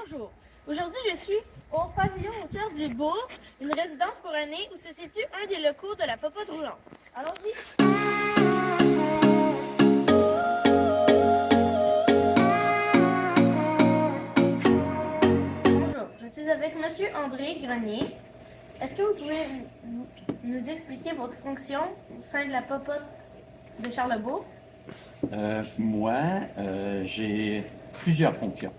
Bonjour. Aujourd'hui, je suis au pavillon au cœur du bourg, une résidence pour aînés où se situe un des locaux de la popote roulante. Allons-y. Bonjour, je suis avec Monsieur André Grenier. Est-ce que vous pouvez nous expliquer votre fonction au sein de la popote de Charlebourg? J'ai plusieurs fonctions.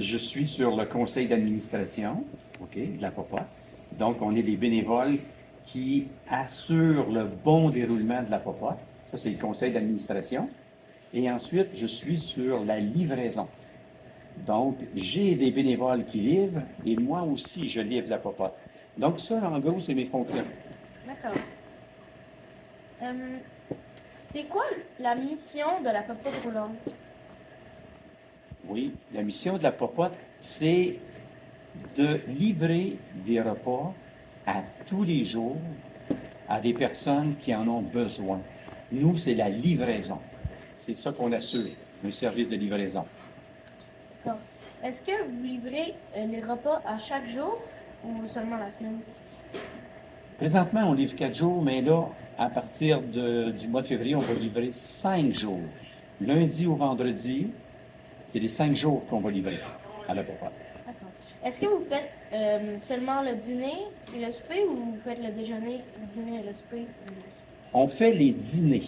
Je suis sur le conseil d'administration, de la POPA. Donc, on est des bénévoles qui assurent le bon déroulement de la POPA. Ça, c'est le conseil d'administration. Et ensuite, je suis sur la livraison. Donc, j'ai des bénévoles qui livrent et moi aussi, je livre la POPA. Donc, ça, en gros, c'est mes fonctions. D'accord. C'est quoi la mission de la popote roulante? Oui, la mission de la popote, c'est de livrer des repas à tous les jours à des personnes qui en ont besoin. Nous, c'est la livraison. C'est ça qu'on assure, un service de livraison. D'accord. Est-ce que vous livrez les repas à chaque jour ou seulement la semaine? Présentement, on livre 4 jours, mais là, à partir du mois de février, on va livrer 5 jours. Lundi au vendredi, c'est les 5 jours qu'on va livrer à la popote. D'accord. Est-ce que vous faites seulement le dîner et le souper ou vous faites le déjeuner, le dîner et le souper? On fait les dîners.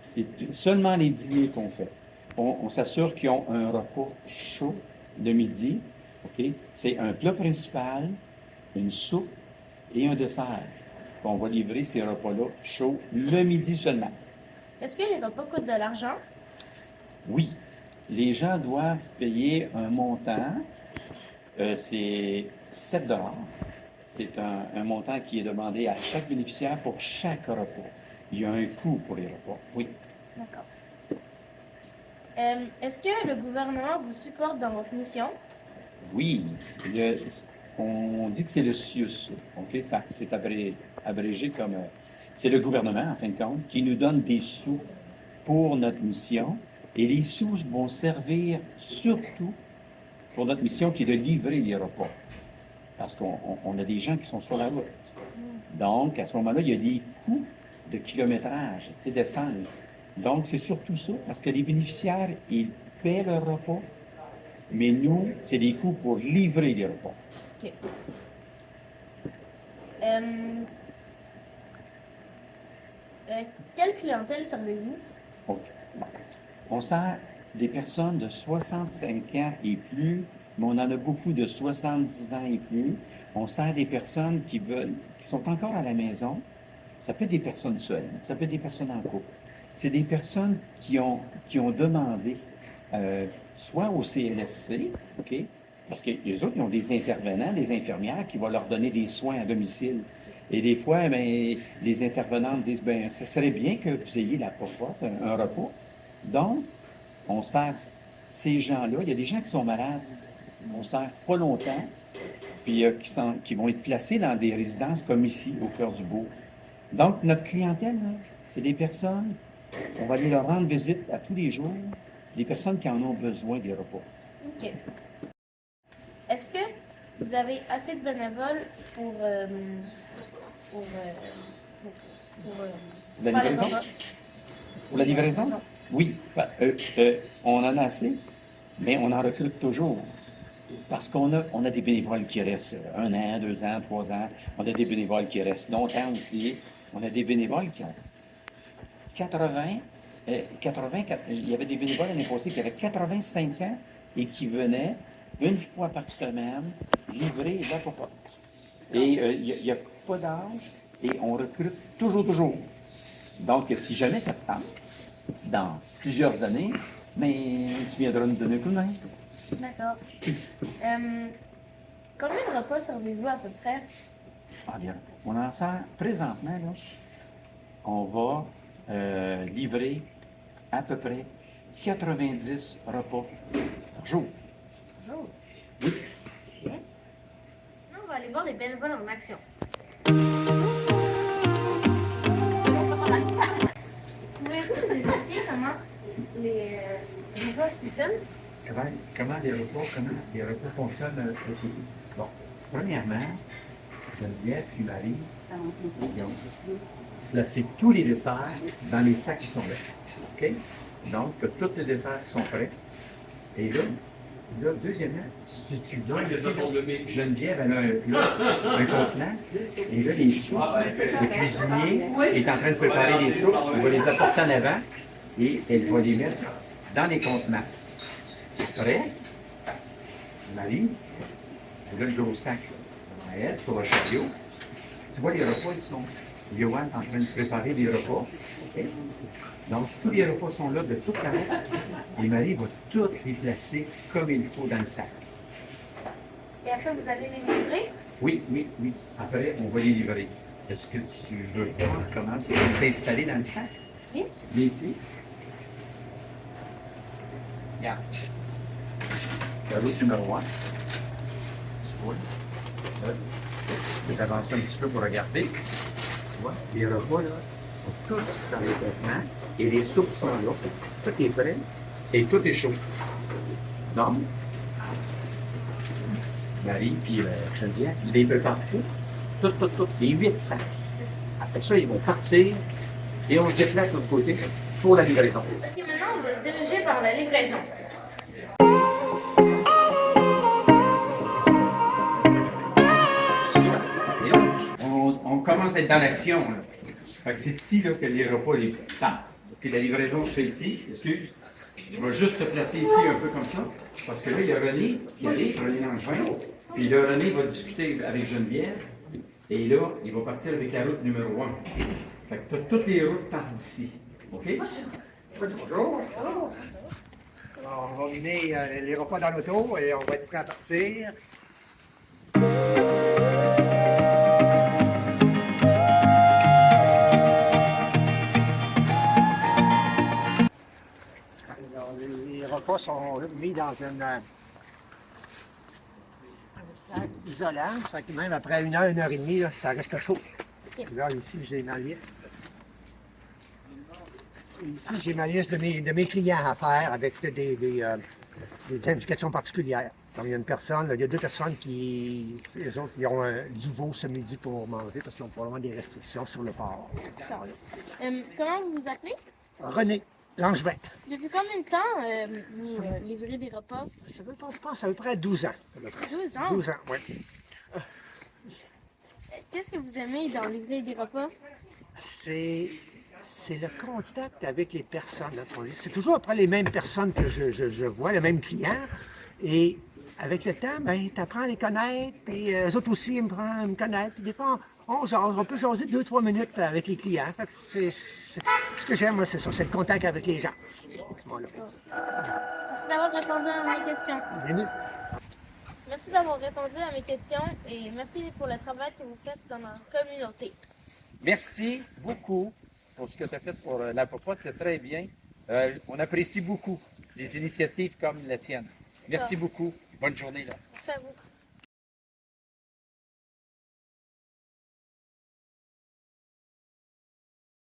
C'est seulement les dîners qu'on fait. On s'assure qu'ils ont un repas chaud le midi. C'est un plat principal, une soupe et un dessert. On va livrer ces repas-là chauds le midi seulement. Est-ce que les repas coûtent de l'argent? Oui, les gens doivent payer un montant. C'est 7 $. C'est un montant qui est demandé à chaque bénéficiaire pour chaque repas. Il y a un coût pour les repas, oui. D'accord. Est-ce que le gouvernement vous supporte dans votre mission? Oui, on dit que c'est le CIUS. C'est abrégé comme... c'est le gouvernement, en fin de compte, qui nous donne des sous pour notre mission. Et les sous vont servir surtout pour notre mission qui est de livrer des repas. Parce qu'on a des gens qui sont sur la route. Donc, à ce moment-là, il y a des coûts de kilométrage, d'essence. Donc, c'est surtout ça, parce que les bénéficiaires, ils paient leur repas, mais nous, c'est des coûts pour livrer les repas. OK. Quelle clientèle servez-vous? OK. Bon. On sert des personnes de 65 ans et plus, mais on en a beaucoup de 70 ans et plus. On sert des personnes qui sont encore à la maison. Ça peut être des personnes seules, ça peut être des personnes en couple. C'est des personnes qui ont demandé, soit au CLSC, parce que les autres, ils ont des intervenants, des infirmières qui vont leur donner des soins à domicile. Et des fois, les intervenantes disent, ça serait bien que vous ayez la popote, un repas. Donc, on sert ces gens-là. Il y a des gens qui sont malades, on sert pas longtemps, puis qui vont être placés dans des résidences comme ici, au cœur du bourg. Donc, notre clientèle, là, c'est des personnes, on va aller leur rendre visite à tous les jours, des personnes qui en ont besoin des repas. OK. Est-ce que vous avez assez de bénévoles pour La faire les livraison? repas? Pour la livraison? Oui. On en a assez, mais on en recrute toujours. Parce qu'on a des bénévoles qui restent 1 an, 2 ans, 3 ans. On a des bénévoles qui restent longtemps aussi. On a des bénévoles qui ont 80, il y avait des bénévoles l'année passée qui avaient 85 ans et qui venaient une fois par semaine livrer la popote. Et il n'y a pas d'âge et on recrute toujours. Donc, si jamais ça te tente, dans plusieurs années, mais tu viendras nous donner un coup de main. D'accord. Combien de repas servez-vous à peu près? Ah bien, on en sert présentement, là, on va livrer à peu près 90 repas par jour. Oh, Oui. c'est bien. Nous, on va aller voir les bénévoles en action. Pouvez-vous nous expliquer comment les bénévoles fonctionnent? comment les repas fonctionnent aussi. Bon, premièrement, Geneviève puis Marie, ils ont placé tous les desserts dans les sacs qui sont là. OK? Donc, tous les desserts qui sont prêts. Et là, deuxièmement, si tu vois ici, Geneviève, elle a un plat, un contenant, et là, les soupes, le cuisinier est en train de préparer les soupes, on va les apporter en avant, et elle va les mettre dans les contenants. Après, Marie, elle a le gros sac à elle, sur le chariot. Tu vois, les repas, ils sont... Johan est en train de préparer les repas. OK? Donc, tous les repas sont là de toute la route. Et Marie va toutes les placer comme il faut dans le sac. Et après, vous allez les livrer? Oui, oui, oui. Après, on va les livrer. Est-ce que tu veux voir comment c'est installé dans le sac? Oui. Viens ici. Regarde. La route numéro 1. Tu vois? Là, tu peux avancer un petit peu pour regarder. Tu vois? Les repas, là, sont tous dans les contenants. Et les soupes sont là. Tout est prêt. Et tout est chaud. Donc, Marie puis Geneviève, ils les préparent tout, les 8 sacs. Après ça, ils vont partir et on se déplace de l'autre côté pour la livraison. Ok, maintenant, on va se diriger vers la livraison. Et là, on commence à être dans l'action. Là. Fait que c'est ici là, que les repas les temps. Puis la livraison se fait ici. Excuse. Tu vas juste te placer ici un peu comme ça. Parce que là, il y a René qui arrive, René Langevin. Puis là, René va discuter avec Geneviève. Et là, il va partir avec la route numéro 1. Fait que toutes les routes partent d'ici. OK? Bonjour. Alors, on va mener les repas dans l'auto et on va être prêts à partir. Alors, les repas sont mis dans un sac isolant. Ça fait que même après 1 heure et demie, là, ça reste chaud. Là, ici, j'ai ma liste. Ici, j'ai ma liste de mes clients à faire avec des indications particulières. Donc, il y a une personne, il y a 2 personnes les autres, qui ont du veau ce midi pour manger parce qu'ils ont probablement des restrictions sur le porc. Comment vous vous appelez? René Langevin. Depuis combien de temps vous livrez des repas? Ça veut pas, je pense, à peu près 12 ans. 12 ans. 12 ans, oui. Qu'est-ce que vous aimez dans livrer des repas? C'est le contact avec les personnes. C'est toujours après les mêmes personnes que je vois, les mêmes clients. Et avec le temps, ben, tu apprends à les connaître, puis eux autres aussi ils me connaissent. Puis des fois, on peut jaser 2-3 minutes avec les clients. Fait que ce que j'aime, moi, c'est ça, c'est le contact avec les gens. À ce moment-là. Merci d'avoir répondu à mes questions. Bienvenue. Merci d'avoir répondu à mes questions et merci pour le travail que vous faites dans notre communauté. Merci beaucoup pour ce que tu as fait pour la popote. C'est très bien. On apprécie beaucoup des initiatives comme la tienne. Merci beaucoup. Bonne journée. Là. Merci à vous.